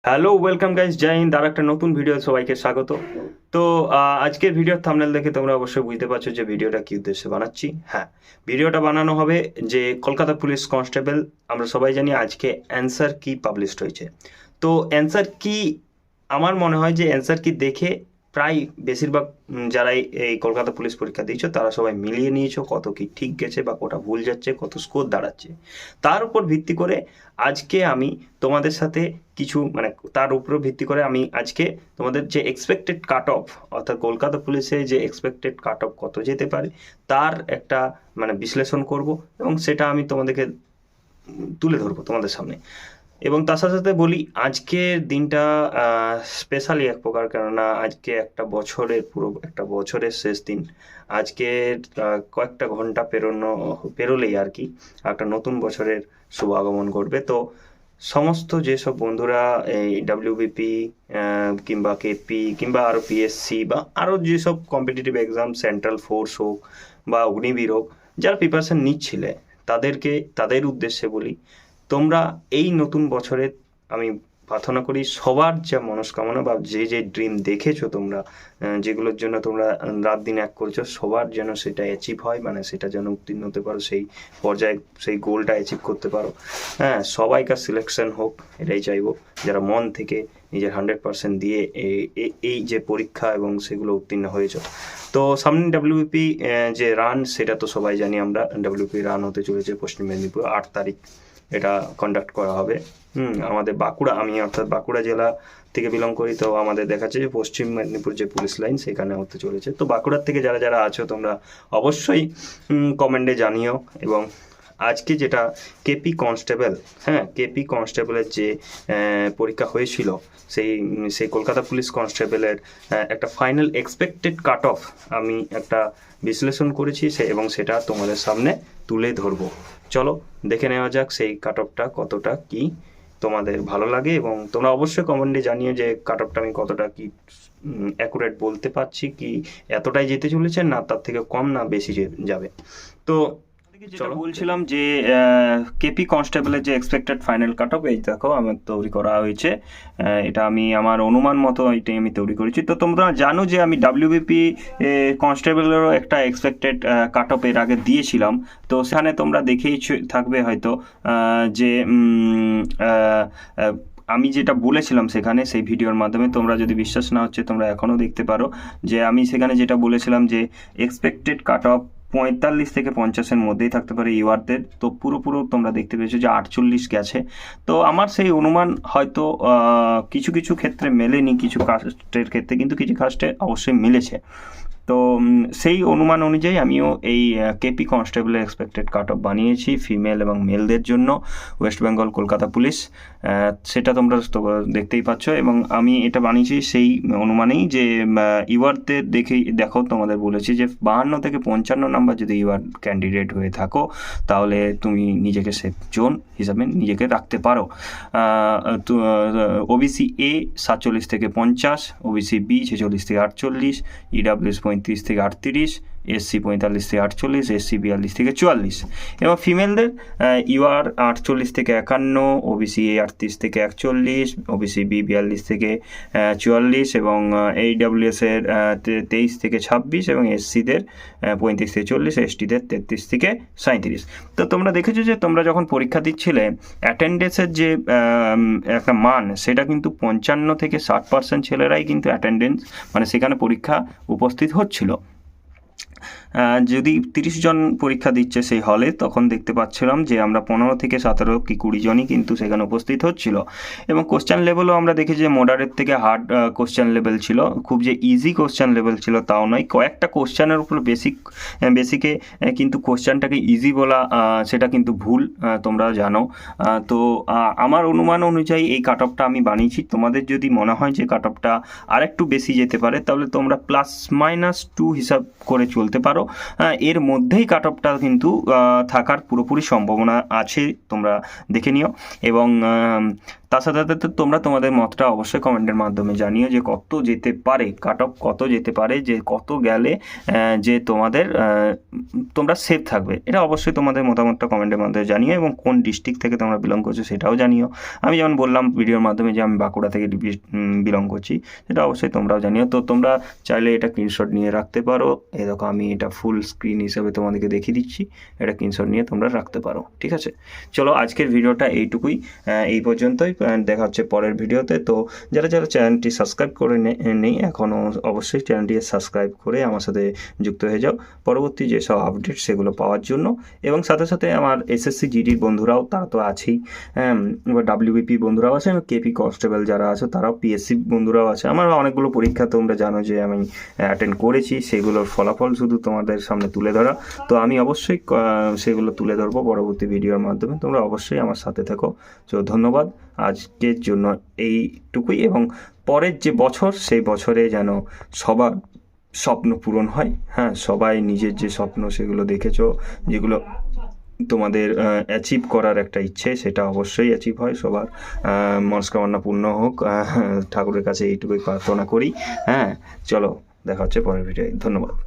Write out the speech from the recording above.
Hello welcome guys, জয় হিন্দ। আর একটা নতুন video সবাইকে স্বাগত। তো আজকের ভিডিওর থাম্বনেল দেখে তোমরা অবশ্যই বুঝতে পারছো যে ভিডিওটা কি উদ্দেশ্যে বানাচ্ছি। হ্যাঁ, ভিডিওটা বানানো হবে যে কলকাতা পুলিশ কনস্টেবল, আমরা সবাই জানি আজকে অ্যান্সার কি পাবলিশড হয়েছে। তো অ্যান্সার কি, আমার মনে হয় যে অ্যান্সার কি দেখে প্রায় বেশিরভাগ যারা এই কলকাতা পুলিশ পরীক্ষা দিয়েছো তারা সবাই মিলিয়ে নিয়েছো কত কি ঠিক গেছে বা কোটা ভুল যাচ্ছে, কত স্কোর দাঁড়াচ্ছে। তার উপর ভিত্তি করে আজকে আমি তোমাদের সাথে কিছু তার উপর ভিত্তি করে আমি আজকে তোমাদের যে এক্সপেক্টেড কাট অফ, অর্থাৎ কলকাতা পুলিশে যে এক্সপেক্টেড কাট অফ কত যেতে পারে তার একটা বিশ্লেষণ করব এবং সেটা আমি তোমাদেরকে তুলে ধরবো তোমাদের সামনে। এবং তার সাথে সাথে বলি আজকের দিনটা স্পেশালি এক প্রকার, কেননা আজকে একটা বছরের পুরো একটা বছরের শেষ দিন। আজকে কয়েকটা ঘন্টা পেরোলেই আর কি একটা নতুন বছরের শুভ আগমন ঘটবে। তো সমস্ত যেসব বন্ধুরা এই ডাব্লিউবিপি কিংবা কেপি কিংবা আরও পিএসসি বা আরও যেসব কম্পিটিটিভ এক্সাম, সেন্ট্রাল ফোর্স হোক বা অগ্নিবীর হোক, যারা প্রিপারেশন নিচ্ছিলে তাদের উদ্দেশ্যে বলি, তোমরা এই নতুন বছরে আমি প্রার্থনা করি সবার যা মনস্কামনা বা যে যে ড্রিম দেখেছো তোমরা, যেগুলোর জন্য তোমরা রাত দিন এক করছো, সবার যেন সেটা অ্যাচিভ হয়, সেটা যেন উত্তীর্ণ হতে পারো, সেই পর্যায়ে সেই গোলটা অ্যাচিভ করতে পারো। হ্যাঁ, সবাইকার সিলেকশন হোক এটাই চাইবো, যারা মন থেকে নিজের 100% দিয়ে এই যে পরীক্ষা এবং সেগুলো উত্তীর্ণ হয়েছ। তো সামনে ডাব্লিউবিপি যে রান, সেটা তো সবাই জানি আমরা, ডাব্লিউপি রান হতে চলেছে পশ্চিম মেদিনীপুর 8 তারিখ এটা কন্ডাক্ট করা হবে। আমাদের বাঁকুড়া, আমি অর্থাৎ বাঁকুড়া জেলা থেকে বিলং করি, তো আমাদের দেখাচ্ছে যে পশ্চিম মেদিনীপুর যে পুলিশ লাইন সেখানে হতে চলেছে। তো বাঁকুড়ার থেকে যারা যারা আছো তোমরা অবশ্যই কমেন্টে জানিও। এবং আজকে যেটা কেপি কনস্টেবল, হ্যাঁ কেপি কনস্টেবলের যে পরীক্ষা হয়েছিল, সেই কলকাতা পুলিশ কনস্টেবলের একটা ফাইনাল এক্সপেক্টেড কাট অফ আমি একটা বিশ্লেষণ করেছি এবং সেটা তোমাদের সামনে তুলে ধরবো। চলো দেখে নেওয়া যাক সেই কাট অফটা কতটা কি তোমাদের ভালো লাগে, এবং তোমরা অবশ্যই কমেন্টে জানিও যে কাট অফটা আমি কতটা কি অ্যাকুরেট বলতে পারছি, কি এতটাই যেতে চলেছে না তার থেকে কম না বেশি যাবে। তো যেটা বলছিলাম যে কেপি কনস্টেবলের যে এক্সপেক্টেড ফাইনাল কাট অফ, এই দেখো আমার তৈরি করা হয়েছে। এটা আমি আমার অনুমান মতো এটাই আমি তৈরি করেছি। তো তোমরা জানো যে আমি ডাব্লিউবিপি কনস্টেবলেরও একটা এক্সপেক্টেড কাট অফ এর আগে দিয়েছিলাম। তো সেখানে তোমরা দেখেই থাকবে হয়তো যে আমি যেটা বলেছিলাম সেখানে, সেই ভিডিওর মাধ্যমে, তোমরা যদি বিশ্বাস না হচ্ছে তোমরা এখনও দেখতে পারো, যে আমি সেখানে যেটা বলেছিলাম যে এক্সপেক্টেড কাট অফ 45 থেকে 50-এর মধ্যেই থাকতে পারে ইউআরদের। তো পুরো তোমরা দেখতে পেয়েছো যে 48 গেছে। তো আমার সেই অনুমান হয়তো কিছু কিছু ক্ষেত্রে মেলেনি, কিছু কাস্টের ক্ষেত্রে, কিন্তু কিছু কাস্টে অবশ্যই মিলেছে। তো সেই অনুমান অনুযায়ী আমিও এই কেপি কনস্টেবলের এক্সপেক্টেড কাট অফ বানিয়েছি ফিমেল এবং মেলদের জন্য, ওয়েস্ট বেঙ্গল কলকাতা পুলিশ। সেটা তোমরা দেখতেই পাচ্ছ, এবং আমি এটা বানিয়েছি সেই অনুমানেই যে ইউআরদের দেখো তোমাদের বলেছি যে 52 থেকে 55 নাম্বার যদি ইউআর ক্যান্ডিডেট হয়ে থাকো তাহলে তুমি নিজেকে সেফ জোন হিসাবে নিজেকে রাখতে পারো। ওবিসি এ 47 থেকে 50, ওবিসি বি 46 থেকে 48, ইডাব্লিউএস 35 থেকে 38, এসসি 45 থেকে 48, এসসি 42 থেকে 44, এবং ফিমেলদের ইউআর 48 থেকে 51, ওবিসি এ 38 থেকে 41, ওবিসি বি 42 থেকে 44, এবং এইডাব্লিউএস এর 23 থেকে 26, এবং এসসিদের 35 থেকে 40, এসটিদের 33 থেকে 37। তো তোমরা দেখেছো যে তোমরা যখন পরীক্ষা দিচ্ছিলে অ্যাটেন্ডেন্সের যে একটা মান, সেটা কিন্তু 55 থেকে 60% ছেলেরাই কিন্তু অ্যাটেন্ডেন্স সেখানে পরীক্ষা উপস্থিত হচ্ছিল। যদি 30 জন পরীক্ষা দিচ্ছে সেই হলে, তখন দেখতে পাচ্ছিলাম যে আমরা 15 থেকে 17 কি 20 জনই কিন্তু সেখানে উপস্থিত হচ্ছিল। এবং কোশ্চেন লেভেলও আমরা দেখি যে মডারেট থেকে হার্ড কোশ্চেন লেভেল ছিল, খুব যে ইজি কোশ্চেন লেভেল ছিল তাও নয়। কয়েকটা কোশ্চেনের উপর বেসিকে কিন্তু কোশ্চেনটাকে ইজি বলা সেটা কিন্তু ভুল, তোমরা জানো। তো আমার অনুমান অনুযায়ী এই কাট অফটা আমি বানিয়েছি। তোমাদের যদি মনে হয় যে কাট অফটা আরেকটু বেশি যেতে পারে তাহলে তোমরা +-2 হিসাব করে চলতে পারো। এর মধ্যেই কাট অফটা কিন্তু থাকার পুরোপুরি সম্ভাবনা আছে, তোমরা দেখে নিও। এবং তার সাথে সাথে তোমরা তোমাদের মতটা অবশ্যই কমেন্টের মাধ্যমে জানিও যে কত যেতে পারে, কাট অফ কত যেতে পারে, যে কত গেলে যে তোমাদের তোমরা সেফ থাকবে। এটা অবশ্যই তোমাদের মতামতটা কমেন্টের মাধ্যমে জানিও, এবং কোন ডিস্ট্রিক্ট থেকে তোমরা বিলং করছো সেটাও জানিও। আমি যেমন বললাম ভিডিওর মাধ্যমে যে আমি বাঁকুড়া থেকে বিলং করছি, সেটা অবশ্যই তোমরাও জানিও। তো তোমরা চাইলে এটা স্ক্রিনশট নিয়ে রাখতে পারো। এই দেখো আমি এটা ফুল স্ক্রিন হিসেবে তোমাদেরকে দেখিয়ে দিচ্ছি, এটা স্ক্রিনশট নিয়ে তোমরা রাখতে পারো। ঠিক আছে, চলো আজকের ভিডিওটা এইটুকুই, এই পর্যন্তই। দেখা হচ্ছে পরের ভিডিওতে। তো যারা যারা চ্যানেলটি সাবস্ক্রাইব করে নেই এখনও, অবশ্যই চ্যানেলটি সাবস্ক্রাইব করে আমার সাথে যুক্ত হয়ে যাও পরবর্তী যেসব আপডেট সেগুলো পাওয়ার জন্য। এবং সাথে সাথে আমার এসএসসি জিডির বন্ধুরাও, তারা তো আছেই, এবার ডাব্লিউবিপি বন্ধুরাও আছে, কেপি কনস্টেবল যারা আছে তারাও, পিএসসি বন্ধুরাও আছে। আমার অনেকগুলো পরীক্ষা তোমরা জানো যে আমি অ্যাটেন্ড করেছি, সেগুলোর ফলাফল শুধু তোমাদের সামনে তুলে ধরা। তো আমি অবশ্যই সেগুলো তুলে ধরবো পরবর্তী ভিডিওর মাধ্যমে। তোমরা অবশ্যই আমার সাথে থেকো। তো ধন্যবাদ আজকের জন্য এইটুকুই, এবং পরের যে বছর সেই বছরে যেন সবার স্বপ্ন পূরণ হয়। হ্যাঁ, সবাই নিজের যে স্বপ্ন সেগুলো দেখেছো, যেগুলো তোমাদের অ্যাচিভ করার একটা ইচ্ছে, সেটা অবশ্যই অ্যাচিভ হয়। সবার মনস্কামনা পূর্ণ হোক, ঠাকুরের কাছে এইটুকুই প্রার্থনা করি। হ্যাঁ, চলো দেখা হচ্ছে পরের ভিডিওয়। ধন্যবাদ।